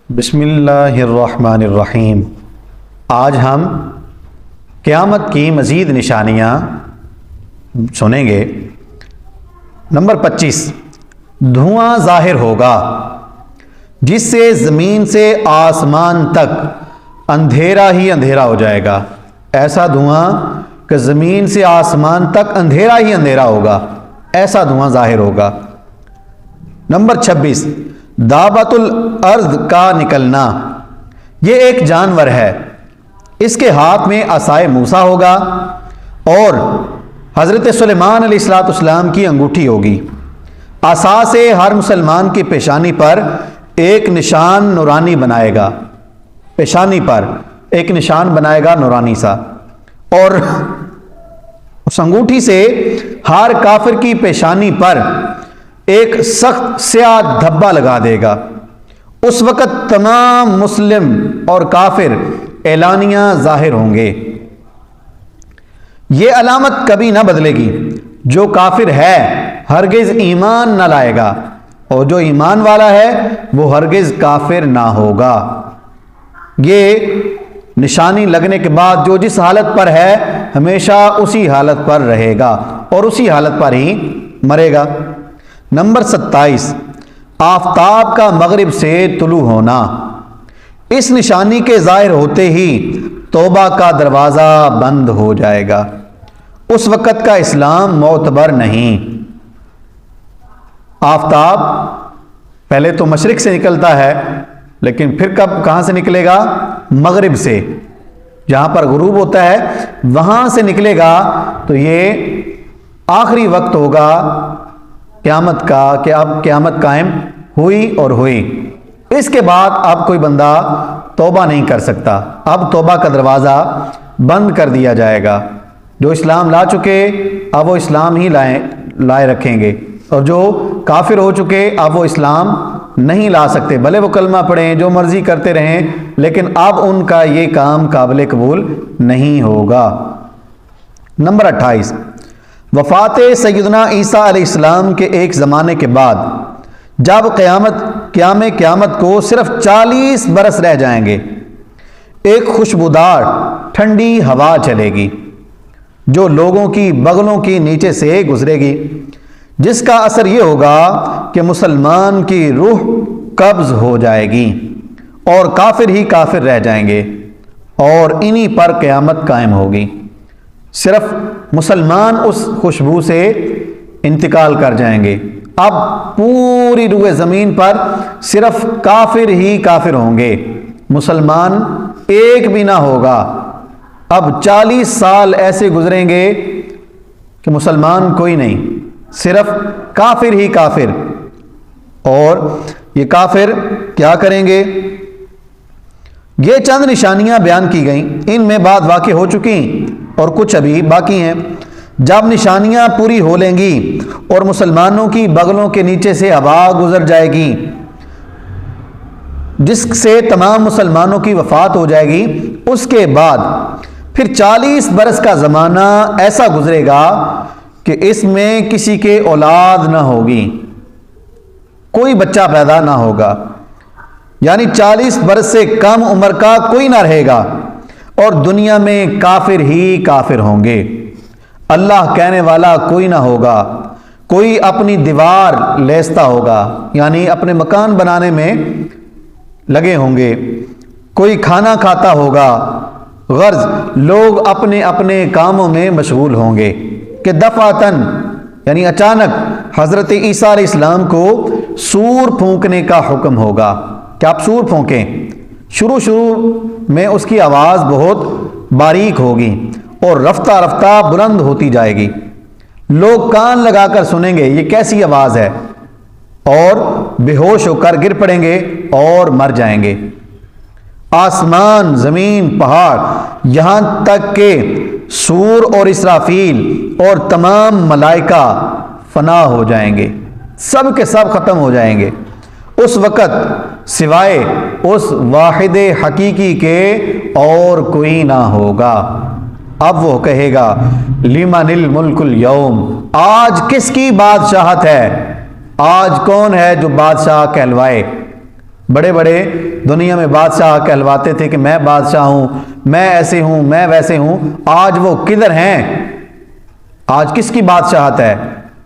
بسم اللہ الرحمن الرحیم۔ آج ہم قیامت کی مزید نشانیاں سنیں گے۔ نمبر 25، دھواں ظاہر ہوگا جس سے زمین سے آسمان تک اندھیرا ہی اندھیرا ہو جائے گا۔ ایسا دھواں کہ زمین سے آسمان تک اندھیرا ہی اندھیرا ہوگا، ایسا دھواں ظاہر ہوگا۔ نمبر 26، دابۃ الارض کا نکلنا۔ یہ ایک جانور ہے، اس کے ہاتھ میں عصائے موسیٰ ہوگا اور حضرت سلیمان علیہ السلام کی انگوٹھی ہوگی۔ عصا سے ہر مسلمان کی پیشانی پر ایک نشان نورانی بنائے گا، پیشانی پر ایک نشان بنائے گا نورانی سا، اور اس انگوٹھی سے ہر کافر کی پیشانی پر ایک سخت سیاہ دھبا لگا دے گا۔ اس وقت تمام مسلم اور کافر اعلانیہ ظاہر ہوں گے۔ یہ علامت کبھی نہ بدلے گی۔ جو کافر ہے ہرگز ایمان نہ لائے گا، اور جو ایمان والا ہے وہ ہرگز کافر نہ ہوگا۔ یہ نشانی لگنے کے بعد جو جس حالت پر ہے ہمیشہ اسی حالت پر رہے گا اور اسی حالت پر ہی مرے گا۔ نمبر 27، آفتاب کا مغرب سے طلوع ہونا۔ اس نشانی کے ظاہر ہوتے ہی توبہ کا دروازہ بند ہو جائے گا۔ اس وقت کا اسلام معتبر نہیں۔ آفتاب پہلے تو مشرق سے نکلتا ہے، لیکن پھر کہاں سے نکلے گا؟ مغرب سے، جہاں پر غروب ہوتا ہے وہاں سے نکلے گا۔ تو یہ آخری وقت ہوگا قیامت کا کہ اب قیامت قائم ہوئی اور ہوئی۔ اس کے بعد اب کوئی بندہ توبہ نہیں کر سکتا، اب توبہ کا دروازہ بند کر دیا جائے گا۔ جو اسلام لا چکے اب وہ اسلام ہی لائے رکھیں گے، اور جو کافر ہو چکے اب وہ اسلام نہیں لا سکتے، بھلے وہ کلمہ پڑھیں جو مرضی کرتے رہیں، لیکن اب ان کا یہ کام قابل قبول نہیں ہوگا۔ نمبر 28، وفات سیدنا عیسیٰ علیہ السلام کے ایک زمانے کے بعد جب قیامت کو صرف 40 برس رہ جائیں گے، ایک خوشبودار ٹھنڈی ہوا چلے گی جو لوگوں کی بغلوں کی نیچے سے گزرے گی، جس کا اثر یہ ہوگا کہ مسلمان کی روح قبض ہو جائے گی اور کافر ہی کافر رہ جائیں گے، اور انہی پر قیامت قائم ہوگی۔ صرف مسلمان اس خوشبو سے انتقال کر جائیں گے۔ اب پوری روئے زمین پر صرف کافر ہی کافر ہوں گے، مسلمان ایک بھی نہ ہوگا۔ اب 40 سال ایسے گزریں گے کہ مسلمان کوئی نہیں، صرف کافر ہی کافر۔ اور یہ کافر کیا کریں گے؟ یہ چند نشانیاں بیان کی گئیں، ان میں بعد واقع ہو چکی اور کچھ ابھی باقی ہیں۔ جب نشانیاں پوری ہو لیں گی اور مسلمانوں کی بغلوں کے نیچے سے ہوا گزر جائے گی جس سے تمام مسلمانوں کی وفات ہو جائے گی، اس کے بعد پھر 40 برس کا زمانہ ایسا گزرے گا کہ اس میں کسی کے اولاد نہ ہوگی، کوئی بچہ پیدا نہ ہوگا، یعنی 40 برس سے کم عمر کا کوئی نہ رہے گا، اور دنیا میں کافر ہی کافر ہوں گے۔ اللہ کہنے والا کوئی نہ ہوگا، کوئی اپنی دیوار لیستا ہوگا، یعنی اپنے مکان بنانے میں لگے ہوں گے، کوئی کھانا کھاتا ہوگا، غرض لوگ اپنے اپنے کاموں میں مشغول ہوں گے کہ دفعتاً یعنی اچانک حضرت عیسیٰ علیہ السلام کو سور پھونکنے کا حکم ہوگا کہ آپ سور پھونکیں۔ شروع میں اس کی آواز بہت باریک ہوگی اور رفتہ رفتہ بلند ہوتی جائے گی، لوگ کان لگا کر سنیں گے یہ کیسی آواز ہے، اور بے ہوش ہو کر گر پڑیں گے اور مر جائیں گے۔ آسمان، زمین، پہاڑ، یہاں تک کہ سور اور اسرافیل اور تمام ملائکہ فنا ہو جائیں گے، سب کے سب ختم ہو جائیں گے۔ اس وقت سوائے اس واحد حقیقی کے اور کوئی نہ ہوگا۔ اب وہ کہے گا لمن الملک اليوم، آج کس کی بادشاہت ہے؟ آج کون ہے جو بادشاہ کہلوائے؟ بڑے بڑے دنیا میں بادشاہ کہلواتے تھے کہ میں بادشاہ ہوں، میں ایسے ہوں، میں ویسے ہوں، آج وہ کدھر ہیں؟ آج کس کی بادشاہت ہے؟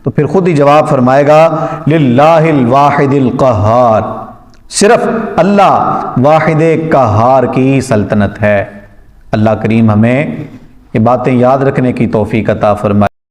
تو پھر خود ہی جواب فرمائے گا للہ الواحد القہار، صرف اللہ واحد قہار کی سلطنت ہے۔ اللہ کریم ہمیں یہ باتیں یاد رکھنے کی توفیق عطا فرمائے۔